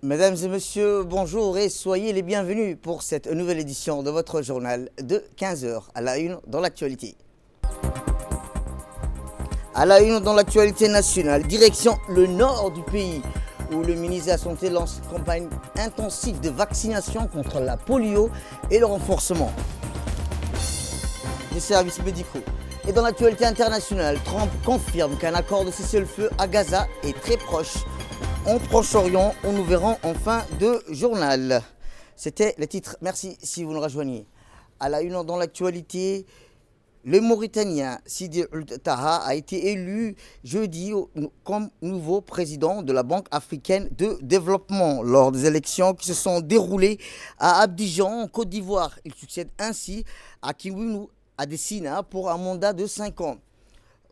Mesdames et messieurs, bonjour et soyez les bienvenus pour cette nouvelle édition de votre journal de 15 heures à la une dans l'actualité. À la une dans l'actualité nationale, direction le nord du pays où le ministre de la Santé lance une campagne intensive de vaccination contre la polio et le renforcement des services médicaux. Et dans l'actualité internationale, Trump confirme qu'un accord de cessez-le-feu à Gaza est très proche. En Proche-Orient, on nous verra en fin de journal. C'était le titre. Merci si vous nous rejoignez. À la une dans l'actualité, le Mauritanien Sidi Ould Taha a été élu jeudi comme nouveau président de la Banque africaine de développement lors des élections qui se sont déroulées à Abidjan, en Côte d'Ivoire. Il succède ainsi à Kiwinu Adesina pour un mandat de 5 ans.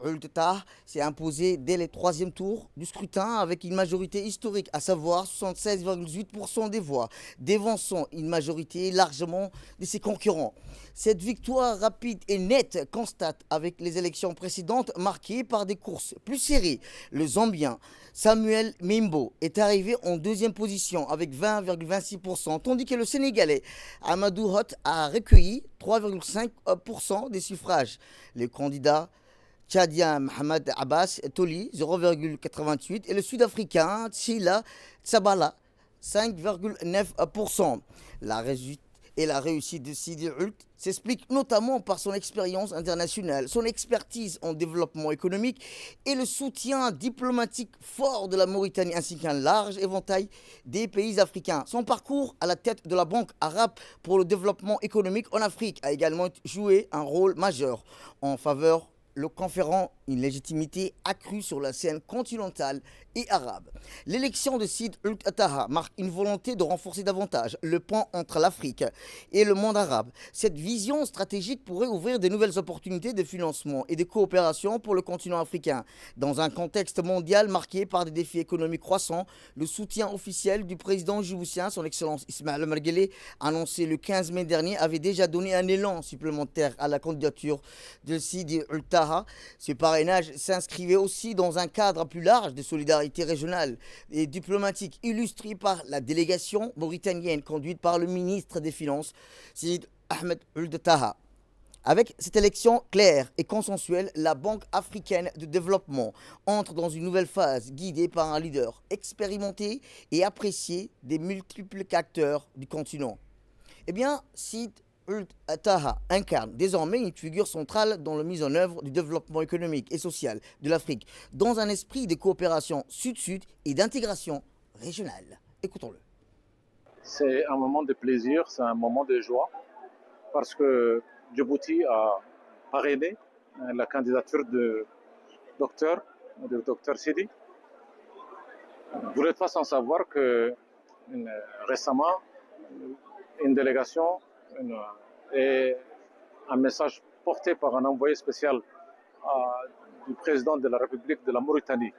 Ould Taha s'est imposé dès le troisième tour du scrutin avec une majorité historique, à savoir 76,8% des voix, dévançant une majorité largement de ses concurrents. Cette victoire rapide et nette constate avec les élections précédentes marquées par des courses plus serrées. Le Zambien Samuel Mimbo est arrivé en deuxième position avec 20,26%, tandis que le Sénégalais Amadou Hott a recueilli 3,5% des suffrages. Les candidats tchadien Mohamed Abbas Toli, 0,88 et le sud-africain Tsila Tsabala, 5,9%. La réussite de Sidi Ould s'explique notamment par son expérience internationale, son expertise en développement économique et le soutien diplomatique fort de la Mauritanie ainsi qu'un large éventail des pays africains. Son parcours à la tête de la Banque arabe pour le développement économique en Afrique a également joué un rôle majeur en faveur le conférant une légitimité accrue sur la scène continentale et arabe. L'élection de Sidi Ould Taha marque une volonté de renforcer davantage le pont entre l'Afrique et le monde arabe. Cette vision stratégique pourrait ouvrir de nouvelles opportunités de financement et de coopération pour le continent africain. Dans un contexte mondial marqué par des défis économiques croissants, le soutien officiel du président djiboutien, son Excellence Ismaël Omar Guelleh, annoncé le 15 mai dernier, avait déjà donné un élan supplémentaire à la candidature de Sidi Ould Taha. Ce parrainage s'inscrivait aussi dans un cadre plus large de solidarité régionale et diplomatique, illustré par la délégation mauritanienne conduite par le ministre des Finances, Sidi Ahmed Ould Taha. Avec cette élection claire et consensuelle, la Banque africaine de développement entre dans une nouvelle phase guidée par un leader expérimenté et apprécié des multiples acteurs du continent. Eh bien, Sidi Ould Taha incarne désormais une figure centrale dans la mise en œuvre du développement économique et social de l'Afrique, dans un esprit de coopération sud-sud et d'intégration régionale. Écoutons-le. C'est un moment de plaisir, c'est un moment de joie, parce que Djibouti a parrainé la candidature de docteur Sidi. Vous n'êtes pas sans savoir que récemment, une délégation et un message porté par un envoyé spécial du président de la République de la Mauritanie,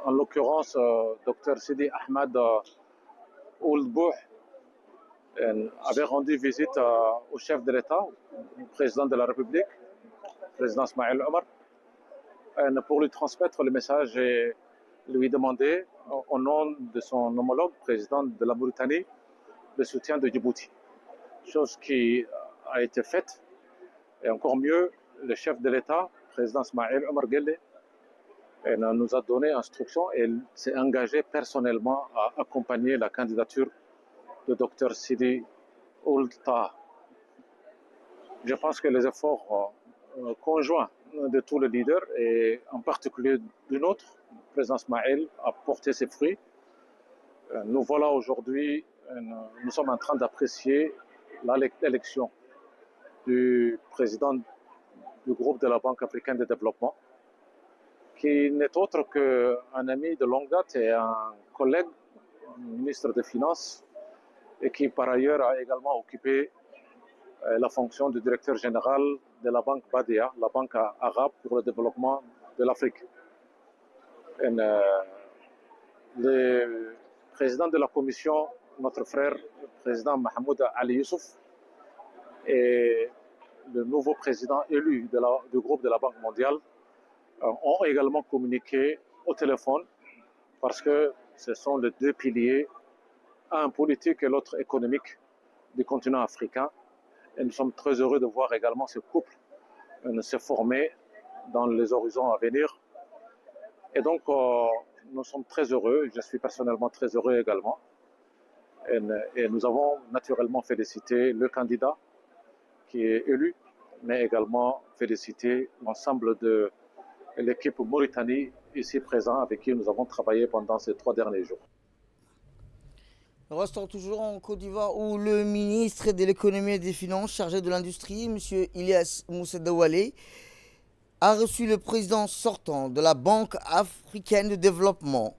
en l'occurrence docteur Sidi Ahmed Ould Bouh, avait rendu visite au chef de l'État, au président de la République, le président Ismaël Omar, pour lui transmettre le message et lui demander, au nom de son homologue, président de la Mauritanie, le soutien de Djibouti. Chose qui a été faite, et encore mieux, le chef de l'État, le président Ismaël Omar Guelleh, nous a donné instruction et s'est engagé personnellement à accompagner la candidature de Dr Sidi Ould Taha. Je pense que les efforts conjoints de tous les leaders, et en particulier du nôtre, le président Ismaël, a porté ses fruits. Nous voilà aujourd'hui, nous sommes en train d'apprécier l'élection du président du groupe de la Banque africaine de développement, qui n'est autre qu'un ami de longue date et un collègue, ministre des Finances, et qui par ailleurs a également occupé la fonction de directeur général de la banque Badia, la banque arabe pour le développement de l'Afrique. Le président de la commission, notre frère, le président Mahmoud Ali Youssouf, et le nouveau président élu du groupe de la Banque mondiale ont également communiqué au téléphone, parce que Ce sont les deux piliers, un politique et l'autre économique du continent africain. Et nous sommes très heureux de voir également ce couple se former dans les horizons à venir. Et donc, nous sommes très heureux. Je suis personnellement très heureux également. Et nous avons naturellement félicité le candidat qui est élu, mais également félicité l'ensemble de l'équipe Mauritanie ici présente avec qui nous avons travaillé pendant ces 3 derniers jours. Restons toujours en Côte d'Ivoire où le ministre de l'économie et des finances chargé de l'industrie, M. Ilyas Moussa Dawale, a reçu le président sortant de la Banque africaine de développement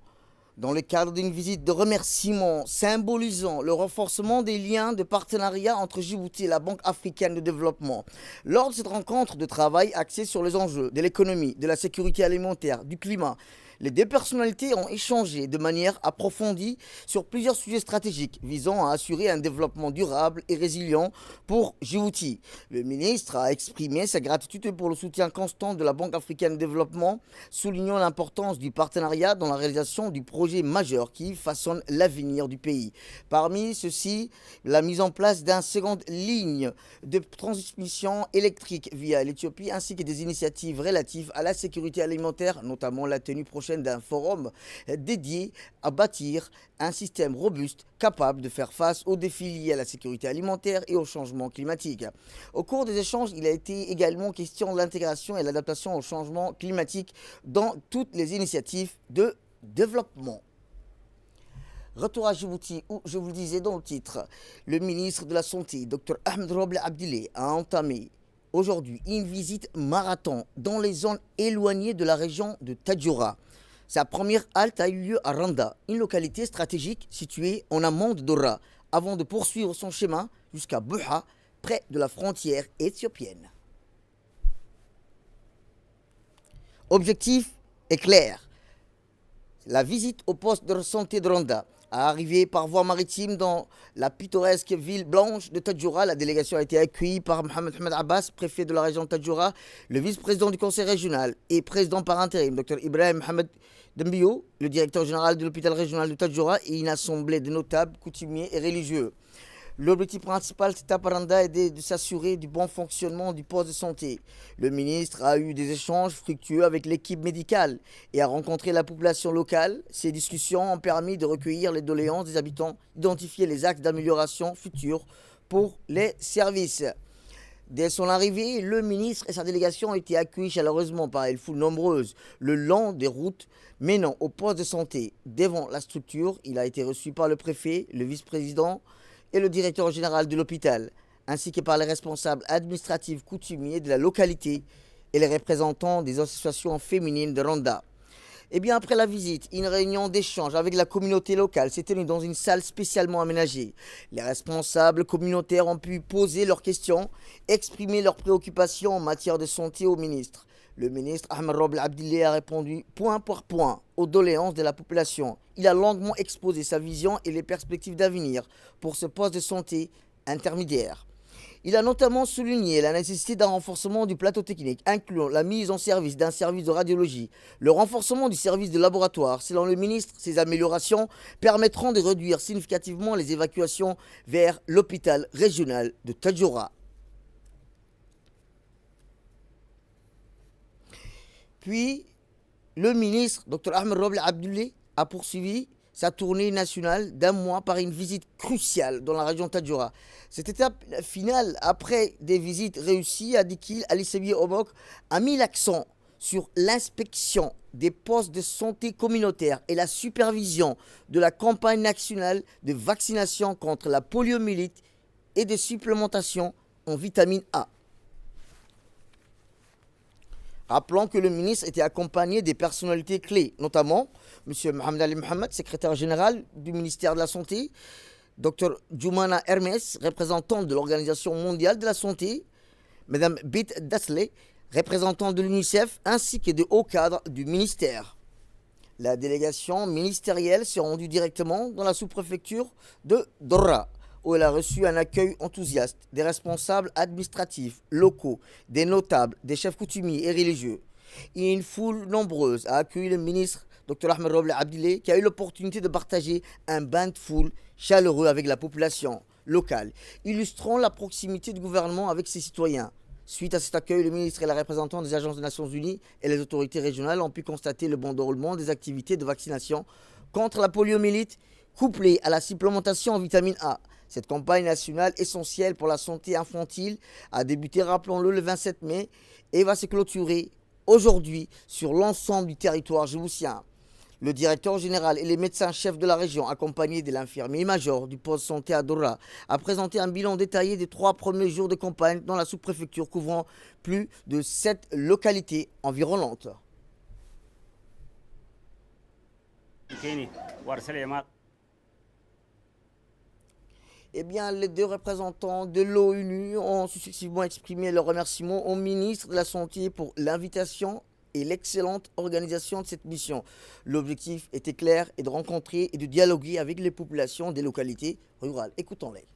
dans le cadre d'une visite de remerciement symbolisant le renforcement des liens de partenariat entre Djibouti et la Banque africaine de développement. Lors de cette rencontre de travail axée sur les enjeux de l'économie, de la sécurité alimentaire, du climat, les deux personnalités ont échangé de manière approfondie sur plusieurs sujets stratégiques visant à assurer un développement durable et résilient pour Djibouti. Le ministre a exprimé sa gratitude pour le soutien constant de la Banque africaine de développement, soulignant l'importance du partenariat dans la réalisation du projet majeur qui façonne l'avenir du pays. Parmi ceux-ci, la mise en place d'une seconde ligne de transmission électrique via l'Éthiopie ainsi que des initiatives relatives à la sécurité alimentaire, notamment la tenue prochaine d'un forum dédié à bâtir un système robuste capable de faire face aux défis liés à la sécurité alimentaire et au changement climatique. Au cours des échanges, il a été également question de l'intégration et l'adaptation au changement climatique dans toutes les initiatives de développement. Retour à Djibouti, où, je vous le disais dans le titre, le ministre de la Santé, Dr Ahmed Roble Abdile, a entamé aujourd'hui une visite marathon dans les zones éloignées de la région de Tadjoura. Sa première halte a eu lieu à Randa, une localité stratégique située en amont de Dora, avant de poursuivre son chemin jusqu'à Buha, près de la frontière éthiopienne. Objectif est clair. La visite au poste de santé de Randa a arrivé par voie maritime dans la pittoresque ville blanche de Tadjoura. La délégation a été accueillie par Mohamed Ahmed Abbas, préfet de la région de Tadjoura, le vice-président du conseil régional et président par intérim, Dr Ibrahim Mohamed Dembio, le directeur général de l'hôpital régional de Tadjoura et une assemblée de notables, coutumiers et religieux. L'objectif principal de cette Randa est de s'assurer du bon fonctionnement du poste de santé. Le ministre a eu des échanges fructueux avec l'équipe médicale et a rencontré la population locale. Ces discussions ont permis de recueillir les doléances des habitants, identifier les axes d'amélioration futurs pour les services. Dès son arrivée, le ministre et sa délégation ont été accueillis chaleureusement par une foule nombreuse le long des routes menant au poste de santé. Devant la structure, il a été reçu par le préfet, le vice-président et le directeur général de l'hôpital, ainsi que par les responsables administratifs coutumiers de la localité et les représentants des associations féminines de Randa. Et bien après la visite, une réunion d'échange avec la communauté locale s'est tenue dans une salle spécialement aménagée. Les responsables communautaires ont pu poser leurs questions, exprimer leurs préoccupations en matière de santé au ministre. Le ministre Ahmed Roble Abdile a répondu point par point aux doléances de la population. Il a longuement exposé sa vision et les perspectives d'avenir pour ce poste de santé intermédiaire. Il a notamment souligné la nécessité d'un renforcement du plateau technique, incluant la mise en service d'un service de radiologie, le renforcement du service de laboratoire. Selon le ministre, ces améliorations permettront de réduire significativement les évacuations vers l'hôpital régional de Tadjoura. Puis, le ministre, Dr Ahmed Roble Abdile, a poursuivi sa tournée nationale d'un mois par une visite cruciale dans la région de Tadjoura. Cette étape finale, après des visites réussies, a dit qu'il, Ali Sebi Obok, a mis l'accent sur l'inspection des postes de santé communautaires et la supervision de la campagne nationale de vaccination contre la poliomyélite et de supplémentation en vitamine A. Rappelons que le ministre était accompagné des personnalités clés, notamment M. Mohamed Ali Mohamed, secrétaire général du ministère de la Santé, Dr Djoumana Hermes, représentante de l'Organisation mondiale de la santé, Mme Bit Dasley, représentante de l'UNICEF, ainsi que de hauts cadres du ministère. La délégation ministérielle s'est rendue directement dans la sous-préfecture de Dora, où elle a reçu un accueil enthousiaste des responsables administratifs locaux, des notables, des chefs coutumiers et religieux. Et une foule nombreuse a accueilli le ministre Dr Ahmed Roble Abdilé, qui a eu l'opportunité de partager un bain de foule chaleureux avec la population locale, illustrant la proximité du gouvernement avec ses citoyens. Suite à cet accueil, le ministre et la représentante des agences des Nations Unies et les autorités régionales ont pu constater le bon déroulement des activités de vaccination contre la poliomyélite, couplée à la supplémentation en vitamine A. Cette campagne nationale essentielle pour la santé infantile a débuté, rappelons-le, le 27 mai et va se clôturer aujourd'hui sur l'ensemble du territoire djiboutien. Le directeur général et les médecins-chefs de la région, accompagnés de l'infirmier-major du poste santé à Dora, a présenté un bilan détaillé des 3 premiers jours de campagne dans la sous-préfecture couvrant plus de 7 localités environnantes. Eh bien, les 2 représentants de l'ONU ont successivement exprimé leur remerciement au ministre de la Santé pour l'invitation et l'excellente organisation de cette mission. L'objectif était clair et de rencontrer et de dialoguer avec les populations des localités rurales. Écoutons-les.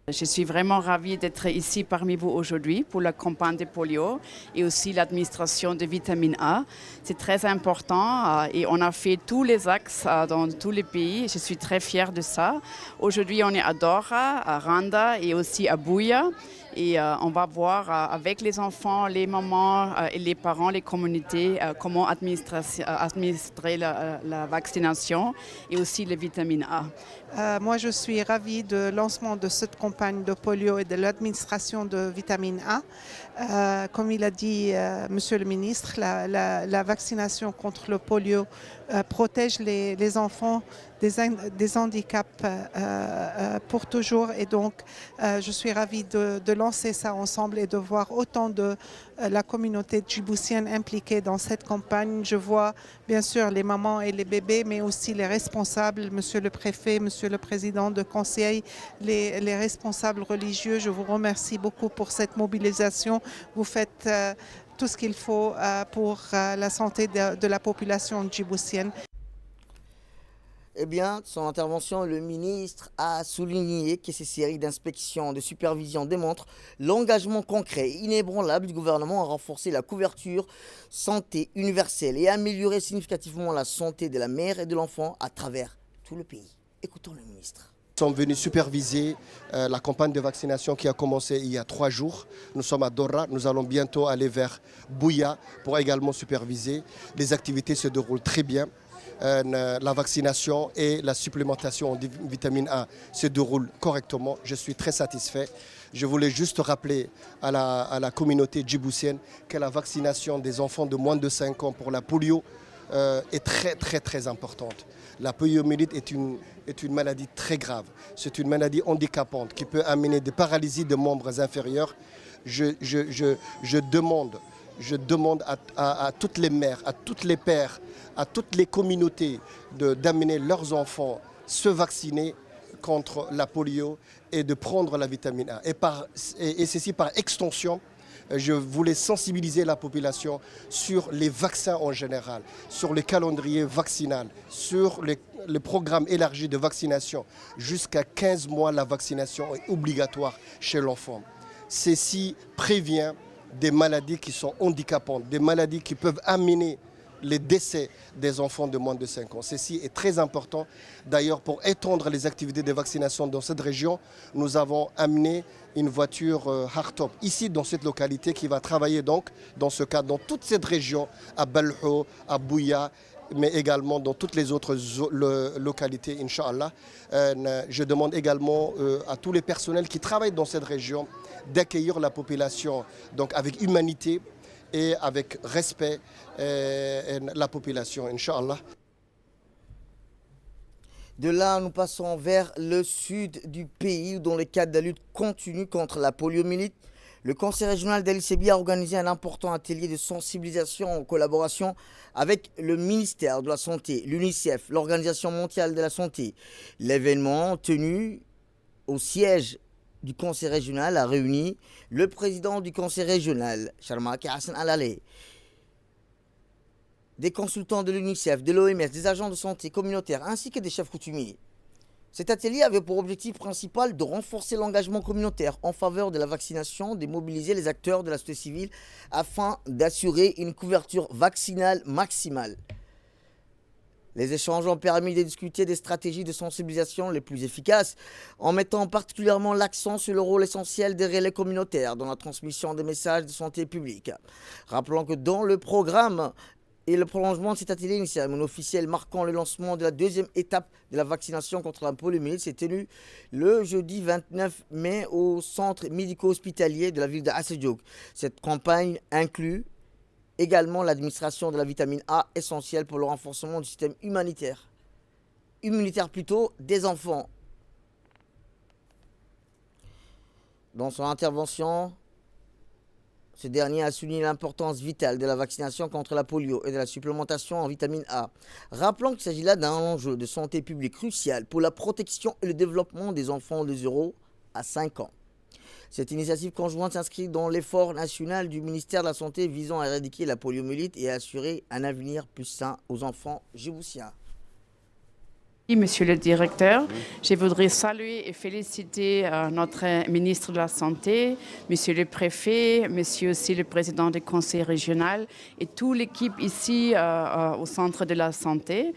Je suis vraiment ravie d'être ici parmi vous aujourd'hui pour la campagne de polio et aussi l'administration de vitamine A. C'est très important et on a fait tous les axes dans tous les pays. Je suis très fière de ça. Aujourd'hui, on est à Dora, à Randa et aussi à Buya. Et on va voir avec les enfants, les mamans et les parents, les communautés, comment administrer la vaccination et aussi les vitamines A. Moi, je suis ravie du lancement de cette campagne de polio et de l'administration de vitamine A. Comme il a dit Monsieur le ministre, la vaccination contre le polio protège les enfants des handicaps pour toujours. Et donc, je suis ravie de lancer ça ensemble et de voir autant de la communauté djiboutienne impliquée dans cette campagne. Je vois bien sûr les mamans et les bébés, mais aussi les responsables, Monsieur le préfet, Monsieur le président de conseil, les responsables religieux. Je vous remercie beaucoup pour cette mobilisation. Vous faites tout ce qu'il faut pour la santé de la population djiboutienne. Eh bien, son intervention, le ministre a souligné que ces séries d'inspections, de supervision démontrent l'engagement concret et inébranlable du gouvernement à renforcer la couverture santé universelle et à améliorer significativement la santé de la mère et de l'enfant à travers tout le pays. Écoutons le ministre. Nous sommes venus superviser la campagne de vaccination qui a commencé il y a 3 jours. Nous sommes à Dora, nous allons bientôt aller vers Buya pour également superviser. Les activités se déroulent très bien. La vaccination et la supplémentation en vitamine A se déroulent correctement. Je suis très satisfait. Je voulais juste rappeler à la communauté djiboutienne que la vaccination des enfants de moins de 5 ans pour la polio est très importante. La poliomyélite est une maladie très grave. C'est une maladie handicapante qui peut amener des paralysies de membres inférieurs. Je demande à toutes les mères, à tous les pères, à toutes les communautés d'amener leurs enfants se vacciner contre la polio et de prendre la vitamine A. Et ceci par extension, je voulais sensibiliser la population sur les vaccins en général, sur le calendrier vaccinal, sur le programme élargi de vaccination. Jusqu'à 15 mois, la vaccination est obligatoire chez l'enfant. Ceci prévient des maladies qui sont handicapantes, des maladies qui peuvent amener les décès des enfants de moins de 5 ans. Ceci est très important. D'ailleurs, pour étendre les activités de vaccination dans cette région, nous avons amené une voiture hardtop ici dans cette localité qui va travailler donc dans ce cas dans toute cette région, à Balho, à Buya, mais également dans toutes les autres localités, Inch'Allah. Je demande également à tous les personnels qui travaillent dans cette région d'accueillir la population donc avec humanité et avec respect la population, Inch'Allah. De là, nous passons vers le sud du pays, où dans le cadre de la lutte continue contre la poliomyélite, le Conseil régional d'El Sebi a organisé un important atelier de sensibilisation en collaboration avec le ministère de la Santé, l'UNICEF, l'Organisation mondiale de la santé. L'événement tenu au siège du Conseil régional a réuni le président du Conseil régional, Charmaki Hassan Alaleh, des consultants de l'UNICEF, de l'OMS, des agents de santé communautaires ainsi que des chefs coutumiers. Cet atelier avait pour objectif principal de renforcer l'engagement communautaire en faveur de la vaccination, de mobiliser les acteurs de la société civile afin d'assurer une couverture vaccinale maximale. Les échanges ont permis de discuter des stratégies de sensibilisation les plus efficaces, en mettant particulièrement l'accent sur le rôle essentiel des relais communautaires dans la transmission des messages de santé publique. Rappelons que dans le programme et le prolongement de cet atelier, une cérémonie officielle marquant le lancement de la deuxième étape de la vaccination contre la poliomyélite s'est tenue le jeudi 29 mai au centre médico-hospitalier de la ville de Hassedjouk. Cette campagne inclut également l'administration de la vitamine A, essentielle pour le renforcement du système immunitaire des enfants. Dans son intervention, ce dernier a souligné l'importance vitale de la vaccination contre la polio et de la supplémentation en vitamine A, rappelant qu'il s'agit là d'un enjeu de santé publique crucial pour la protection et le développement des enfants de 0 à 5 ans. Cette initiative conjointe s'inscrit dans l'effort national du ministère de la Santé visant à éradiquer la poliomyélite et à assurer un avenir plus sain aux enfants djiboutiens. Monsieur le directeur, je voudrais saluer et féliciter notre ministre de la Santé, monsieur le préfet, monsieur aussi le président du conseil régional et toute l'équipe ici au centre de la santé.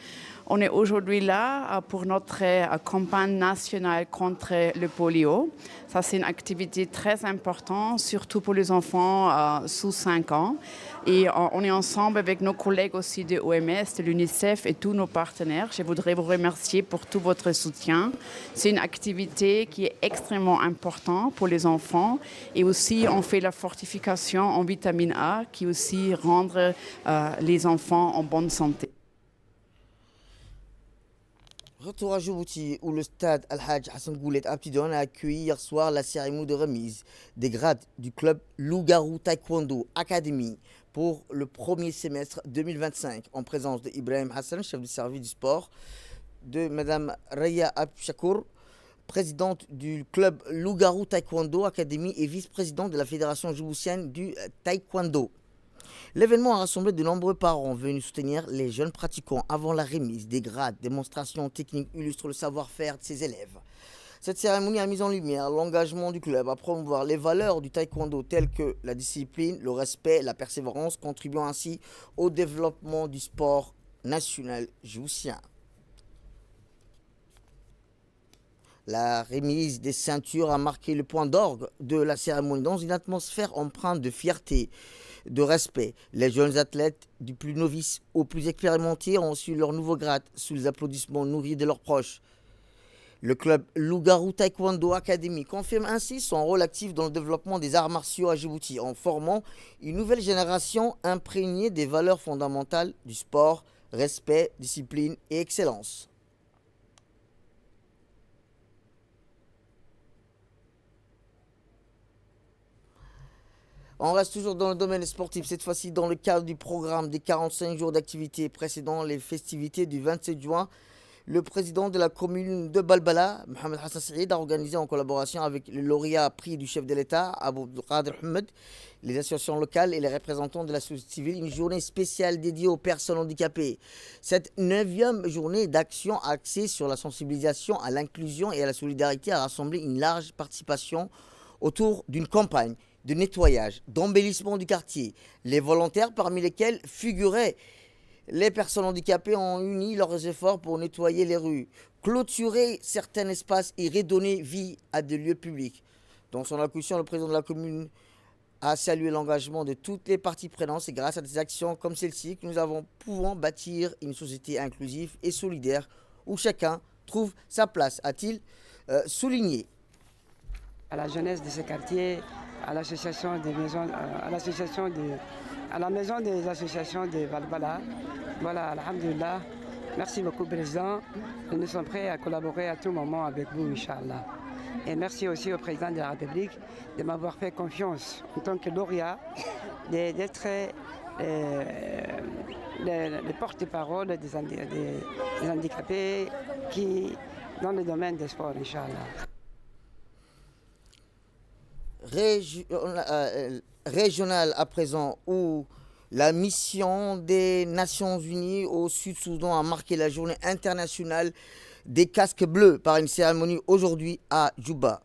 On est aujourd'hui là pour notre campagne nationale contre le polio. Ça, c'est une activité très importante, surtout pour les enfants sous 5 ans. Et on est ensemble avec nos collègues aussi de l'OMS, de l'UNICEF et tous nos partenaires. Je voudrais vous remercier pour tout votre soutien. C'est une activité qui est extrêmement importante pour les enfants. Et aussi, on fait la fortification en vitamine A qui aussi rend les enfants en bonne santé. Retour à Djibouti, où le stade Al-Hajj Hassan Goulet Abtidon a accueilli hier soir la cérémonie de remise des grades du club Lougarou Taekwondo Academy pour le premier semestre 2025, en présence de Ibrahim Hassan, chef du service du sport, de Mme Raya Abchakour, présidente du club Lougarou Taekwondo Academy et vice-présidente de la fédération djiboutienne du Taekwondo. L'événement a rassemblé de nombreux parents venus soutenir les jeunes pratiquants avant la remise des grades. Démonstrations techniques illustrent le savoir-faire de ses élèves. Cette cérémonie a mis en lumière l'engagement du club à promouvoir les valeurs du taekwondo telles que la discipline, le respect, la persévérance, contribuant ainsi au développement du sport national djiboutien. La remise des ceintures a marqué le point d'orgue de la cérémonie dans une atmosphère empreinte de fierté, de respect. Les jeunes athlètes, du plus novice au plus expérimenté, ont reçu leur nouveau grade sous les applaudissements nourris de leurs proches. Le club Lougarou Taekwondo Academy confirme ainsi son rôle actif dans le développement des arts martiaux à Djibouti en formant une nouvelle génération imprégnée des valeurs fondamentales du sport, respect, discipline et excellence. On reste toujours dans le domaine sportif, cette fois-ci dans le cadre du programme des 45 jours d'activité précédant les festivités du 27 juin. Le président de la commune de Balbala, Mohamed Hassan Saïd, a organisé en collaboration avec le lauréat prix du chef de l'État, Abou Qadir Ahmed, les associations locales et les représentants de la société civile, une journée spéciale dédiée aux personnes handicapées. Cette 9e journée d'action axée sur la sensibilisation à l'inclusion et à la solidarité a rassemblé une large participation autour d'une campagne de nettoyage, d'embellissement du quartier. Les volontaires, parmi lesquels figuraient les personnes handicapées, ont uni leurs efforts pour nettoyer les rues, clôturer certains espaces et redonner vie à des lieux publics. Dans son allocution, le président de la commune a salué l'engagement de toutes les parties prenantes. C'est grâce à des actions comme celle-ci que nous pouvons bâtir une société inclusive et solidaire où chacun trouve sa place, a-t-il souligné. À la jeunesse de ce quartier, à l'association des maisons, à la maison des associations de Balbala. Voilà, alhamdulillah. Merci beaucoup, Président. Nous sommes prêts à collaborer à tout moment avec vous, Inch'Allah. Et merci aussi au Président de la République de m'avoir fait confiance en tant que lauréat, d'être le porte-parole des handicapés dans le domaine des sports, Inch'Allah. Régional à présent, où La mission des Nations Unies au Sud-Soudan a marqué la journée internationale des casques bleus par une cérémonie aujourd'hui à Djouba.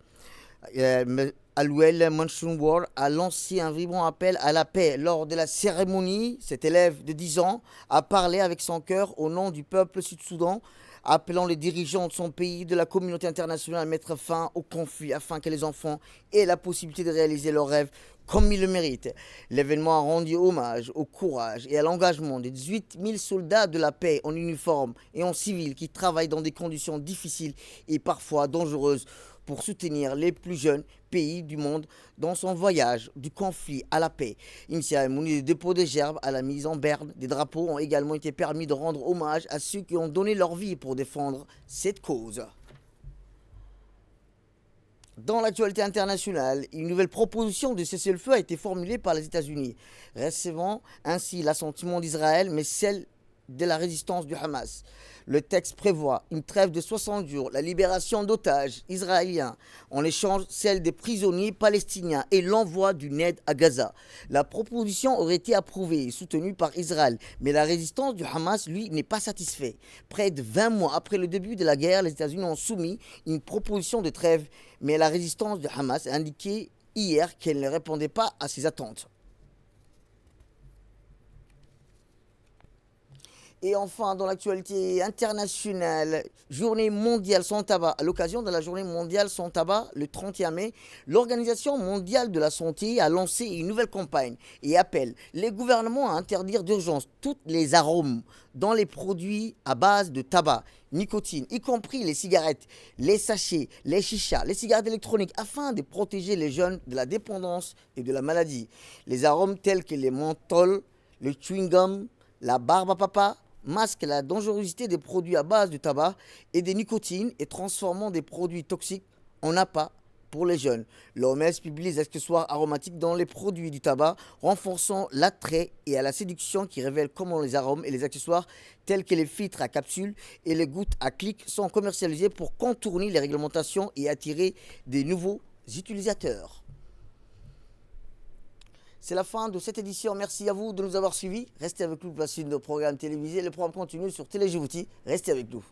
Alouel Manchounwar a lancé un vibrant appel à la paix. Lors de la cérémonie, cet élève de 10 ans a parlé avec son cœur au nom du peuple sud-soudan, appelant les dirigeants de son pays, de la communauté internationale à mettre fin au conflit afin que les enfants aient la possibilité de réaliser leurs rêves comme ils le méritent. L'événement a rendu hommage au courage et à l'engagement des 18 000 soldats de la paix en uniforme et en civil qui travaillent dans des conditions difficiles et parfois dangereuses pour soutenir les plus jeunes pays du monde dans son voyage du conflit à la paix. Une cérémonie de dépôt des gerbes à la mise en berne des drapeaux ont également été permis de rendre hommage à ceux qui ont donné leur vie pour défendre cette cause. Dans l'actualité internationale, une nouvelle proposition de cessez-le-feu a été formulée par les États-Unis, recevant ainsi l'assentiment d'Israël, mais celle de la résistance du Hamas. Le texte prévoit une trêve de 60 jours, la libération d'otages israéliens, en échange celle des prisonniers palestiniens et l'envoi d'une aide à Gaza. La proposition aurait été approuvée et soutenue par Israël, mais la résistance du Hamas, lui, n'est pas satisfaite. Près de 20 mois après le début de la guerre, les États-Unis ont soumis une proposition de trêve, mais la résistance du Hamas a indiqué hier qu'elle ne répondait pas à ses attentes. Et enfin, dans l'actualité internationale, journée mondiale sans tabac. À l'occasion de la journée mondiale sans tabac, le 31 mai, l'Organisation mondiale de la santé a lancé une nouvelle campagne et appelle les gouvernements à interdire d'urgence tous les arômes dans les produits à base de tabac, nicotine, y compris les cigarettes, les sachets, les chichas, les cigarettes électroniques, afin de protéger les jeunes de la dépendance et de la maladie. Les arômes tels que les menthols, le chewing-gum, la barbe à papa, masque la dangerosité des produits à base de tabac et des nicotines et transformant des produits toxiques en appât pour les jeunes. L'OMS publie les accessoires aromatiques dans les produits du tabac, renforçant l'attrait et à la séduction qui révèle comment les arômes et les accessoires tels que les filtres à capsules et les gouttes à clic sont commercialisés pour contourner les réglementations et attirer des nouveaux utilisateurs. C'est la fin de cette édition. Merci à vous de nous avoir suivis. Restez avec nous pour la suite de nos programmes télévisés. Le programme continue sur Télé Djibouti. Restez avec nous.